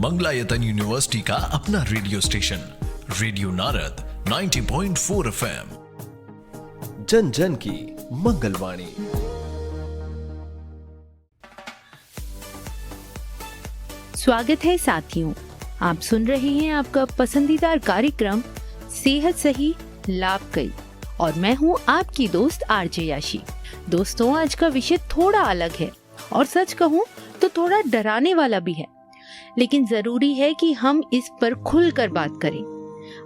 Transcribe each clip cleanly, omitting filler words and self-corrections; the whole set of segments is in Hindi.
मंगलायतन यूनिवर्सिटी का अपना radio station radio Narad 90.4 FM, जन जन की मंगलवाणी। स्वागत है साथियों, आप सुन रहे हैं आपका पसंदीदा कार्यक्रम सेहत सही लाभ कई और मैं हूं आपकी दोस्त आरजे याशी। दोस्तों, आज का विषय थोड़ा अलग है और सच कहूं तो थोड़ा डराने वाला भी है, लेकिन जरूरी है कि हम इस पर खुलकर बात करें।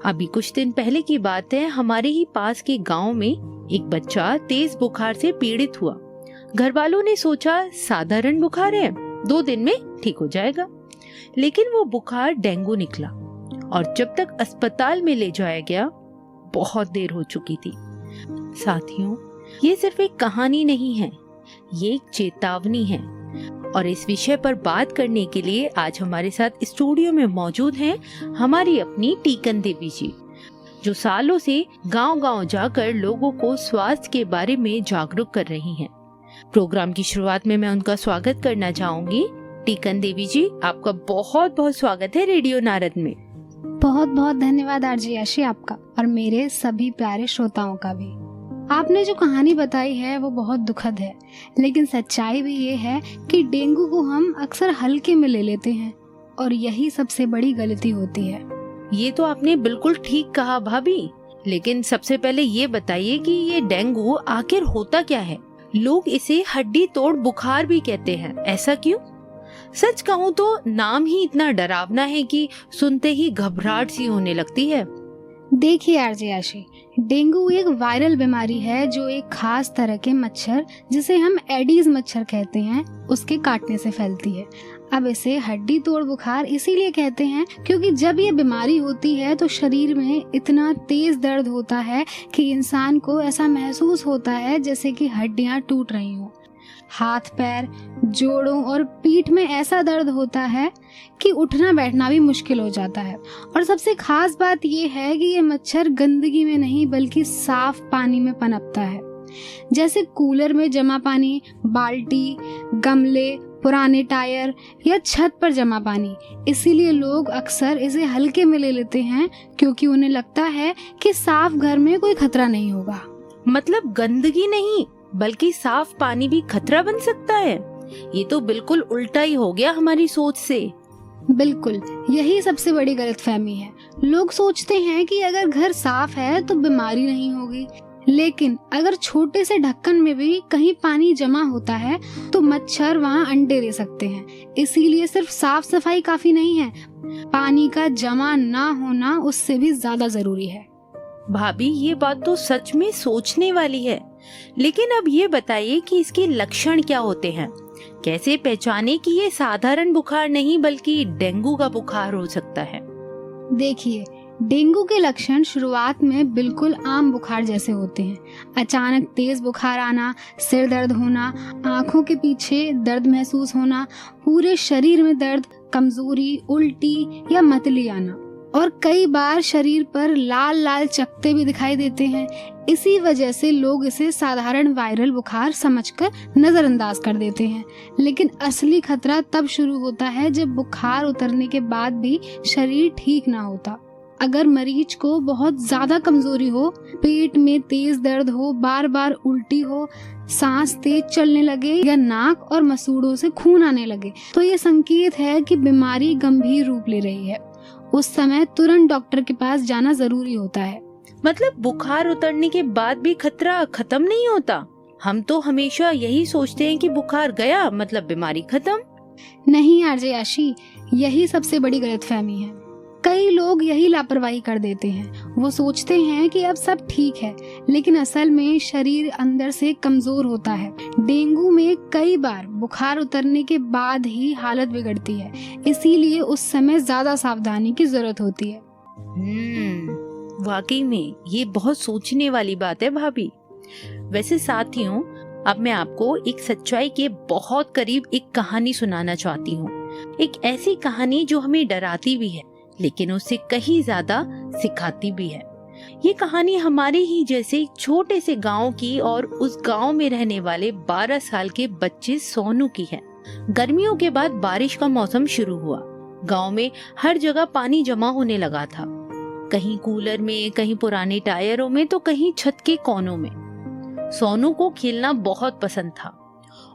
अभी कुछ दिन पहले की बात है, हमारे ही पास के गांव में एक बच्चा तेज बुखार से पीड़ित हुआ। घर वालों ने सोचा साधारण बुखार है, 2 दिन में ठीक हो जाएगा, लेकिन वो बुखार डेंगू निकला और जब तक अस्पताल में ले जाया गया बहुत देर हो चुकी थी। साथियों, ये सिर्फ एक कहानी नहीं है, ये एक चेतावनी है। और इस विषय पर बात करने के लिए आज हमारे साथ स्टूडियो में मौजूद हैं हमारी अपनी टीकन देवी जी, जो सालों से गांव-गांव जाकर लोगों को स्वास्थ्य के बारे में जागरूक कर रही हैं। प्रोग्राम की शुरुआत में मैं उनका स्वागत करना चाहूंगी। टीकन देवी जी, आपका बहुत बहुत स्वागत है रेडियो नारद में। बहुत बहुत धन्यवाद आरजे याशी आपका और मेरे सभी प्यारे श्रोताओं का भी। आपने जो कहानी बताई है वो बहुत दुखद है, लेकिन सच्चाई भी ये है कि डेंगू को हम अक्सर हल्के में ले लेते हैं और यही सबसे बड़ी गलती होती है। ये तो आपने बिल्कुल ठीक कहा भाभी, लेकिन सबसे पहले ये बताइए कि ये डेंगू आखिर होता क्या है? लोग इसे हड्डी तोड़ बुखार भी कहते हैं, ऐसा क्यों? सच कहूँ तो नाम ही इतना डरावना है कि सुनते ही घबराहट सी होने लगती है। देखिए आरजे याशी, डेंगू एक वायरल बीमारी है जो एक खास तरह के मच्छर, जिसे हम एडीज मच्छर कहते हैं, उसके काटने से फैलती है। अब इसे हड्डी तोड़ बुखार इसीलिए कहते हैं क्योंकि जब ये बीमारी होती है तो शरीर में इतना तेज दर्द होता है कि इंसान को ऐसा महसूस होता है जैसे कि हड्डियां टूट रही हों। हाथ पैर, जोड़ों और पीठ में ऐसा दर्द होता है कि उठना बैठना भी मुश्किल हो जाता है। और सबसे खास बात ये है कि ये मच्छर गंदगी में नहीं बल्कि साफ पानी में पनपता है, जैसे कूलर में जमा पानी, बाल्टी, गमले, पुराने टायर या छत पर जमा पानी। इसीलिए लोग अक्सर इसे हल्के में ले लेते हैं क्योंकि उन्हें लगता है कि साफ घर में कोई खतरा नहीं होगा। मतलब गंदगी नहीं बल्कि साफ पानी भी खतरा बन सकता है? ये तो बिल्कुल उल्टा ही हो गया हमारी सोच से। बिल्कुल, यही सबसे बड़ी गलतफहमी है। लोग सोचते हैं कि अगर घर साफ है तो बीमारी नहीं होगी, लेकिन अगर छोटे से ढक्कन में भी कहीं पानी जमा होता है तो मच्छर वहाँ अंडे दे सकते हैं। इसीलिए सिर्फ साफ सफाई काफी नहीं है, पानी का जमा ना होना उससे भी ज्यादा जरूरी है। भाभी, ये बात तो सच में सोचने वाली है, लेकिन अब ये बताइए कि इसके लक्षण क्या होते हैं? कैसे पहचाने कि ये साधारण बुखार नहीं बल्कि डेंगू का बुखार हो सकता है? देखिए, डेंगू के लक्षण शुरुआत में बिल्कुल आम बुखार जैसे होते हैं। अचानक तेज बुखार आना, सिर दर्द होना, आंखों के पीछे दर्द महसूस होना, पूरे शरीर में दर्द, कमजोरी, उल्टी या मतली आना और कई बार शरीर पर लाल लाल चकत्ते भी दिखाई देते हैं। इसी वजह से लोग इसे साधारण वायरल बुखार समझकर नजरअंदाज कर देते हैं, लेकिन असली खतरा तब शुरू होता है जब बुखार उतरने के बाद भी शरीर ठीक ना होता। अगर मरीज को बहुत ज्यादा कमजोरी हो, पेट में तेज दर्द हो, बार बार उल्टी हो, सांस तेज चलने लगे या नाक और मसूड़ों से खून आने लगे, तो ये संकेत है कि बीमारी गंभीर रूप ले रही है। उस समय तुरंत डॉक्टर के पास जाना जरूरी होता है। मतलब बुखार उतरने के बाद भी खतरा खत्म नहीं होता? हम तो हमेशा यही सोचते हैं कि बुखार गया मतलब बीमारी खत्म। नहीं आरजे याशी, यही सबसे बड़ी गलतफहमी है। कई लोग यही लापरवाही कर देते हैं। वो सोचते हैं कि अब सब ठीक है, लेकिन असल में शरीर अंदर से कमजोर होता है। डेंगू में कई बार बुखार उतरने के बाद ही हालत बिगड़ती है, इसीलिए उस समय ज्यादा सावधानी की जरूरत होती है। वाकई में ये बहुत सोचने वाली बात है भाभी। वैसे साथियों, अब मैं आपको एक सच्चाई के बहुत करीब एक कहानी सुनाना चाहती हूँ। एक ऐसी कहानी जो हमें डराती भी है, लेकिन उससे कहीं ज्यादा सिखाती भी है। ये कहानी हमारे ही जैसे एक छोटे से गांव की और उस गांव में रहने वाले 12 साल के बच्चे सोनू की है। गर्मियों के बाद बारिश का मौसम शुरू हुआ। गांव में हर जगह पानी जमा होने लगा था, कहीं कूलर में, कहीं पुराने टायरों में, तो कहीं छत के कोनों में। सोनू को खेलना बहुत पसंद था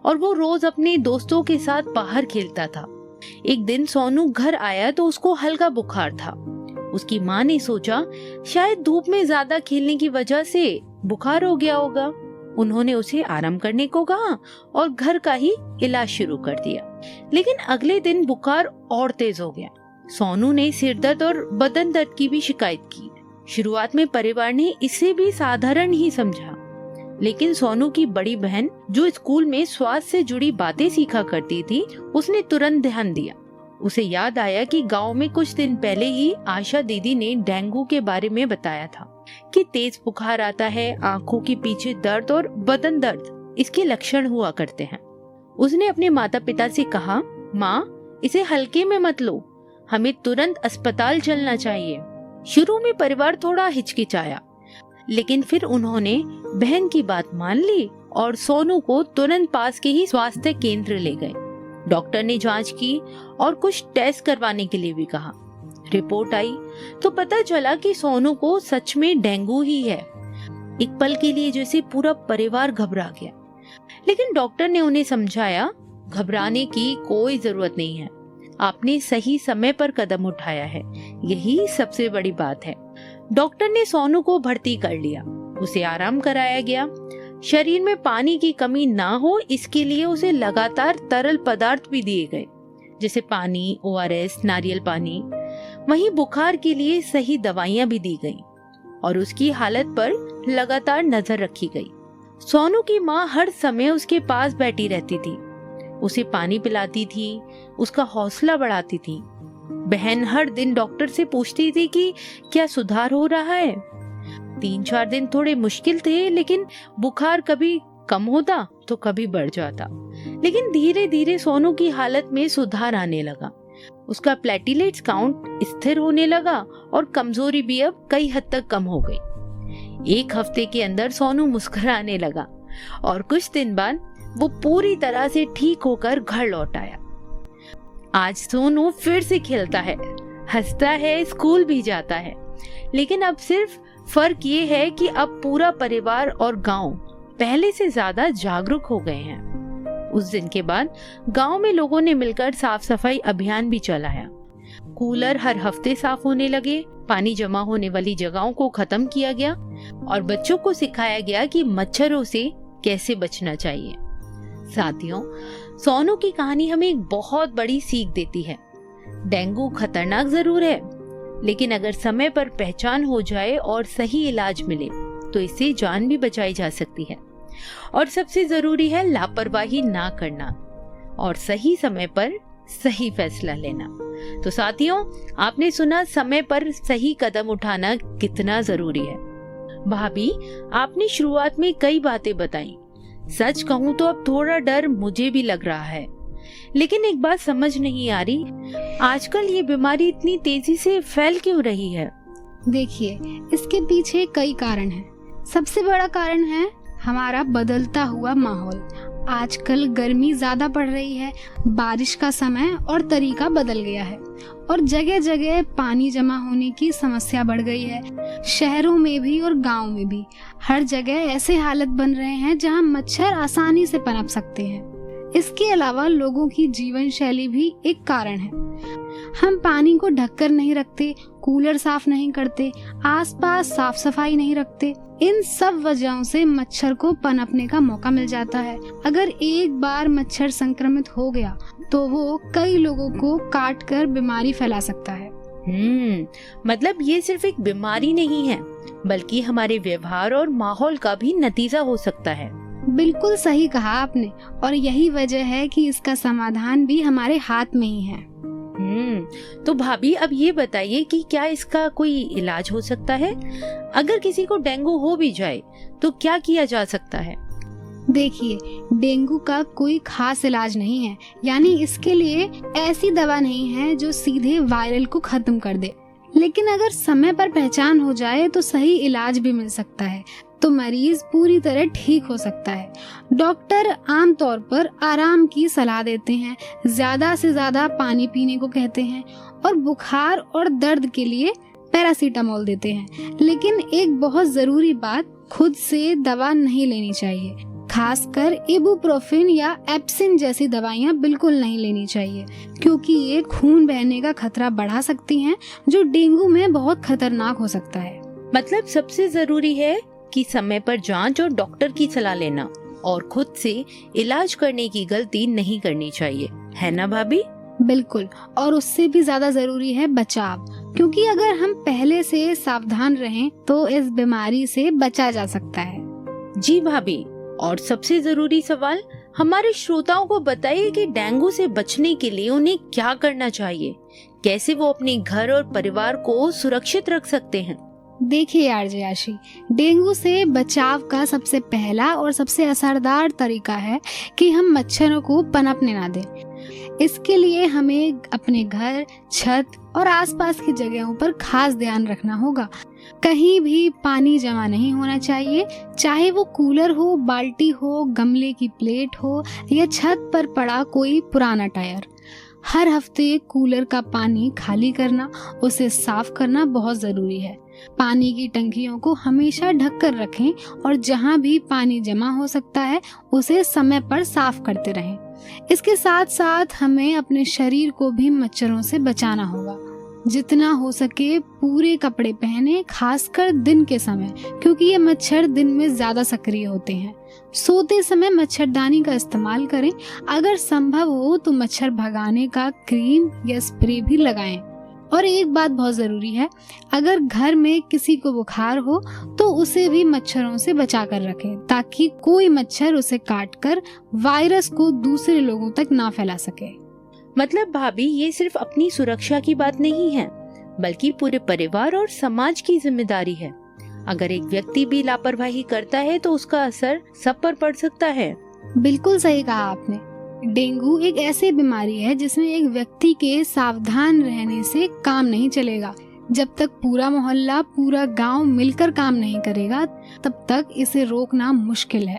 और वो रोज अपने दोस्तों के साथ बाहर खेलता था। एक दिन सोनू घर आया तो उसको हल्का बुखार था। उसकी माँ ने सोचा शायद धूप में ज्यादा खेलने की वजह से बुखार हो गया होगा। उन्होंने उसे आराम करने को कहा और घर का ही इलाज शुरू कर दिया। लेकिन अगले दिन बुखार और तेज हो गया। सोनू ने सिर दर्द और बदन दर्द की भी शिकायत की। शुरुआत में परिवार ने इसे भी साधारण ही समझा, लेकिन सोनू की बड़ी बहन जो स्कूल में स्वास्थ्य से जुड़ी बातें सीखा करती थी, उसने तुरंत ध्यान दिया। उसे याद आया कि गांव में कुछ दिन पहले ही आशा दीदी ने डेंगू के बारे में बताया था कि तेज बुखार आता है, आंखों के पीछे दर्द और बदन दर्द इसके लक्षण हुआ करते हैं। उसने अपने माता पिता से कहा, माँ इसे हल्के में मत लो, हमें तुरंत अस्पताल चलना चाहिए। शुरू में परिवार थोड़ा हिचकिचाया, लेकिन फिर उन्होंने बहन की बात मान ली और सोनू को तुरंत पास के ही स्वास्थ्य केंद्र ले गए। डॉक्टर ने जांच की और कुछ टेस्ट करवाने के लिए भी कहा। रिपोर्ट आई तो पता चला कि सोनू को सच में डेंगू ही है। एक पल के लिए जैसे पूरा परिवार घबरा गया, लेकिन डॉक्टर ने उन्हें समझाया, घबराने की कोई जरूरत नहीं है, आपने सही समय पर कदम उठाया है, यही सबसे बड़ी बात है। डॉक्टर ने सोनू को भर्ती कर लिया, उसे आराम कराया गया। शरीर में पानी की कमी ना हो इसके लिए उसे लगातार तरल पदार्थ भी दिए गए, जैसे पानी, ORS, नारियल पानी। वहीं बुखार के लिए सही दवाइयां भी दी गईं और उसकी हालत पर लगातार नजर रखी गई। सोनू की माँ हर समय उसके पास बैठी रहती थी, उसे पानी पिलाती थी, उसका हौसला बढ़ाती थी। बहन हर दिन डॉक्टर से पूछती थी कि क्या सुधार हो रहा है। 3-4 दिन थोड़े मुश्किल थे, लेकिन बुखार कभी कम होता तो कभी बढ़ जाता। लेकिन धीरे धीरे सोनू की हालत में सुधार आने लगा। उसका प्लेटलेट्स काउंट स्थिर होने लगा और कमजोरी भी अब कई हद तक कम हो गई। 1 हफ्ते के अंदर सोनू मुस्कुराने लगा और कुछ दिन बाद वो पूरी तरह से ठीक होकर घर लौट आया। आज सोनू फिर से खेलता है, हंसता है, स्कूल भी जाता है। लेकिन अब सिर्फ फर्क ये है कि अब पूरा परिवार और गांव पहले से ज्यादा जागरूक हो गए हैं। उस दिन के बाद गांव में लोगों ने मिलकर साफ सफाई अभियान भी चलाया। कूलर हर हफ्ते साफ होने लगे, पानी जमा होने वाली जगहों को खत्म किया गया और बच्चों को सिखाया गया कि मच्छरों से कैसे बचना चाहिए। साथियों, सोनू की कहानी हमें एक बहुत बड़ी सीख देती है। डेंगू खतरनाक जरूर है, लेकिन अगर समय पर पहचान हो जाए और सही इलाज मिले तो इससे जान भी बचाई जा सकती है। और सबसे जरूरी है लापरवाही ना करना और सही समय पर सही फैसला लेना। तो साथियों, आपने सुना समय पर सही कदम उठाना कितना जरूरी है। भाभी, आपने शुरुआत में कई बातें बताई। सच कहूँ तो अब थोड़ा डर मुझे भी लग रहा है, लेकिन एक बात समझ नहीं आ रही, आजकल ये बीमारी इतनी तेजी से फैल क्यों रही है? देखिए, इसके पीछे कई कारण हैं। सबसे बड़ा कारण है हमारा बदलता हुआ माहौल। आजकल गर्मी ज्यादा पड़ रही है, बारिश का समय और तरीका बदल गया है और जगह जगह पानी जमा होने की समस्या बढ़ गई है। शहरों में भी और गांव में भी हर जगह ऐसे हालत बन रहे हैं जहां मच्छर आसानी से पनप सकते हैं। इसके अलावा लोगों की जीवन शैली भी एक कारण है। हम पानी को ढककर नहीं रखते, कूलर साफ नहीं करते, आसपास साफ सफाई नहीं रखते। इन सब वजहों से मच्छर को पनपने का मौका मिल जाता है। अगर एक बार मच्छर संक्रमित हो गया तो वो कई लोगों को काट कर बीमारी फैला सकता है। मतलब ये सिर्फ एक बीमारी नहीं है, बल्कि हमारे व्यवहार और माहौल का भी नतीजा हो सकता है। बिल्कुल सही कहा आपने, और यही वजह है कि इसका समाधान भी हमारे हाथ में ही है। तो भाभी, अब ये बताइए कि क्या इसका कोई इलाज हो सकता है? अगर किसी को डेंगू हो भी जाए तो क्या किया जा सकता है? देखिए, डेंगू का कोई खास इलाज नहीं है, यानी इसके लिए ऐसी दवा नहीं है जो सीधे वायरल को खत्म कर दे। लेकिन अगर समय पर पहचान हो जाए तो सही इलाज भी मिल सकता है, तो मरीज पूरी तरह ठीक हो सकता है। डॉक्टर आमतौर पर आराम की सलाह देते हैं, ज्यादा से ज्यादा पानी पीने को कहते हैं और बुखार और दर्द के लिए पैरासीटामोल देते हैं। लेकिन एक बहुत जरूरी बात, खुद से दवा नहीं लेनी चाहिए। खासकर इबुप्रोफेन या एप्सिन जैसी दवाइयाँ बिल्कुल नहीं लेनी चाहिए, क्योंकि ये खून बहने का खतरा बढ़ा सकती हैं, जो डेंगू में बहुत खतरनाक हो सकता है। मतलब सबसे जरूरी है कि समय पर जांच और डॉक्टर की सलाह लेना और खुद से इलाज करने की गलती नहीं करनी चाहिए, है ना भाभी? बिल्कुल, और उससे भी ज्यादा जरूरी है बचाव, क्योंकि अगर हम पहले से सावधान रहें तो इस बीमारी से बचा जा सकता है। जी भाभी, और सबसे जरूरी सवाल, हमारे श्रोताओं को बताइए कि डेंगू से बचने के लिए उन्हें क्या करना चाहिए, कैसे वो अपने घर और परिवार को सुरक्षित रख सकते हैं। देखिए आरजे आशी, डेंगू से बचाव का सबसे पहला और सबसे असरदार तरीका है कि हम मच्छरों को पनपने ना दें। इसके लिए हमें अपने घर, छत और आसपास की जगहों पर खास ध्यान रखना होगा। कहीं भी पानी जमा नहीं होना चाहिए, चाहे वो कूलर हो, बाल्टी हो, गमले की प्लेट हो या छत पर पड़ा कोई पुराना टायर। हर हफ्ते कूलर का पानी खाली करना, उसे साफ करना बहुत जरूरी है। पानी की टंकियों को हमेशा ढक कर रखें और जहां भी पानी जमा हो सकता है उसे समय पर साफ करते रहें। इसके साथ साथ हमें अपने शरीर को भी मच्छरों से बचाना होगा। जितना हो सके पूरे कपड़े पहने, खासकर दिन के समय, क्योंकि ये मच्छर दिन में ज्यादा सक्रिय होते हैं। सोते समय मच्छरदानी का इस्तेमाल करें। अगर संभव हो तो मच्छर भगाने का क्रीम या स्प्रे भी लगाएं। और एक बात बहुत जरूरी है, अगर घर में किसी को बुखार हो तो उसे भी मच्छरों से बचा कर रखें, ताकि कोई मच्छर उसे काटकर वायरस को दूसरे लोगों तक ना फैला सके। मतलब भाभी, ये सिर्फ अपनी सुरक्षा की बात नहीं है, बल्कि पूरे परिवार और समाज की जिम्मेदारी है। अगर एक व्यक्ति भी लापरवाही करता है तो उसका असर सब पर पड़ सकता है। बिल्कुल सही कहा आपने। डेंगू एक ऐसी बीमारी है जिसमें एक व्यक्ति के सावधान रहने से काम नहीं चलेगा। जब तक पूरा मोहल्ला, पूरा गांव मिलकर काम नहीं करेगा, तब तक इसे रोकना मुश्किल है।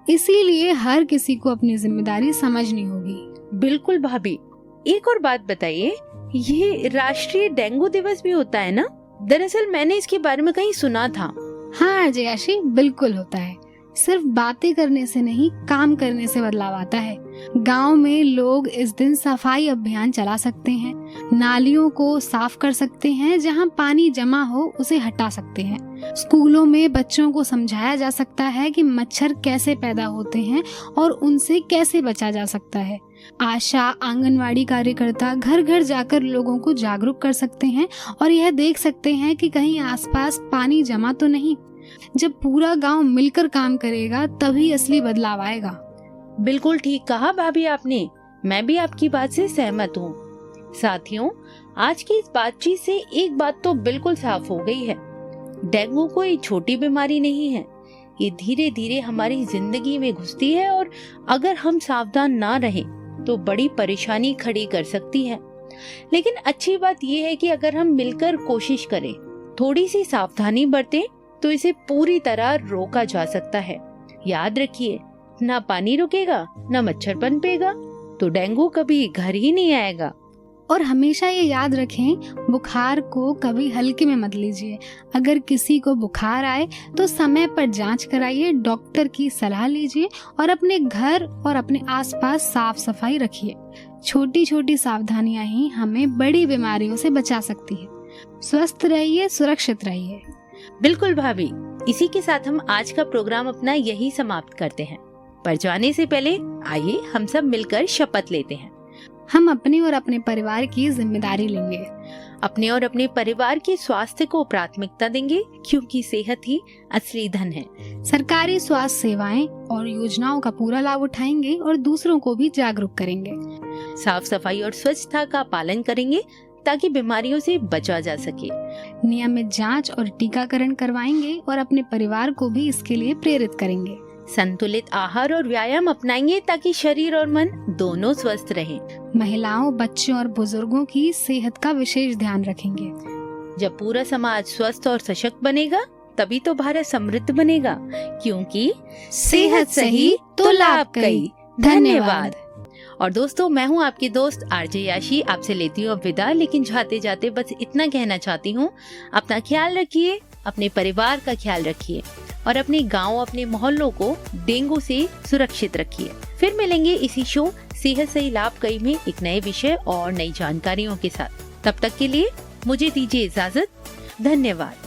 इसीलिए हर किसी को अपनी जिम्मेदारी समझनी होगी। बिल्कुल भाभी, एक और बात बताइए, ये राष्ट्रीय डेंगू दिवस भी होता है ना? दरअसल मैंने इसके बारे में कहीं सुना था। हाँ जयाशी, बिल्कुल होता है। सिर्फ बातें करने से नहीं, काम करने से बदलाव आता है। गांव में लोग इस दिन सफाई अभियान चला सकते हैं, नालियों को साफ कर सकते हैं, जहां पानी जमा हो उसे हटा सकते हैं। स्कूलों में बच्चों को समझाया जा सकता है कि मच्छर कैसे पैदा होते हैं और उनसे कैसे बचा जा सकता है। आशा, आंगनवाड़ी कार्यकर्ता घर घर जाकर लोगों को जागरूक कर सकते हैं और यह देख सकते हैं कि कहीं आसपास पानी जमा तो नहीं। जब पूरा गांव मिलकर काम करेगा तभी असली बदलाव आएगा। बिल्कुल ठीक कहा भाभी आपने, मैं भी आपकी बात से सहमत हूँ। साथियों, आज की इस बातचीत से एक बात तो बिल्कुल साफ हो गई है, डेंगू कोई छोटी बीमारी नहीं है। ये धीरे धीरे हमारी जिंदगी में घुसती है और अगर हम सावधान ना रहें तो बड़ी परेशानी खड़ी कर सकती है। लेकिन अच्छी बात यह है कि अगर हम मिलकर कोशिश करें, थोड़ी सी सावधानी बरतें, तो इसे पूरी तरह रोका जा सकता है। याद रखिए, ना पानी रुकेगा, ना मच्छर पनपेगा, तो डेंगू कभी घर ही नहीं आएगा। और हमेशा ये याद रखें, बुखार को कभी हल्के में मत लीजिए। अगर किसी को बुखार आए तो समय पर जांच कराइए, डॉक्टर की सलाह लीजिए और अपने घर और अपने आसपास साफ सफाई रखिए। छोटी छोटी सावधानियां ही हमें बड़ी बीमारियों से बचा सकती है। स्वस्थ रहिए, सुरक्षित रहिए। बिल्कुल भाभी, इसी के साथ हम आज का प्रोग्राम अपना यही समाप्त करते हैं। पर जाने से पहले आइए हम सब मिलकर शपथ लेते हैं। हम अपने और अपने परिवार की जिम्मेदारी लेंगे। अपने और अपने परिवार के स्वास्थ्य को प्राथमिकता देंगे, क्योंकि सेहत ही असली धन है। सरकारी स्वास्थ्य सेवाएं और योजनाओं का पूरा लाभ उठाएंगे और दूसरों को भी जागरूक करेंगे। साफ सफाई और स्वच्छता का पालन करेंगे ताकि बीमारियों से बचा जा सके। नियमित जांच और टीकाकरण करवाएंगे और अपने परिवार को भी इसके लिए प्रेरित करेंगे। संतुलित आहार और व्यायाम अपनाएंगे ताकि शरीर और मन दोनों स्वस्थ रहें। महिलाओं, बच्चों और बुजुर्गों की सेहत का विशेष ध्यान रखेंगे। जब पूरा समाज स्वस्थ और सशक्त बनेगा तभी तो भारत समृद्ध बनेगा, क्योंकि सेहत सही तो लाभ कई। धन्यवाद। और दोस्तों, मैं हूँ आपकी दोस्त आरजे याशी, आपसे लेती हूँ अब विदा। लेकिन जाते जाते बस इतना कहना चाहती हूँ, अपना ख्याल रखिए, अपने परिवार का ख्याल रखिए और अपने गांव, अपने मोहल्लों को डेंगू से सुरक्षित रखिए। फिर मिलेंगे इसी शो सेहत सही लाभ कई में एक नए विषय और नई जानकारियों के साथ। तब तक के लिए मुझे दीजिए इजाजत। धन्यवाद।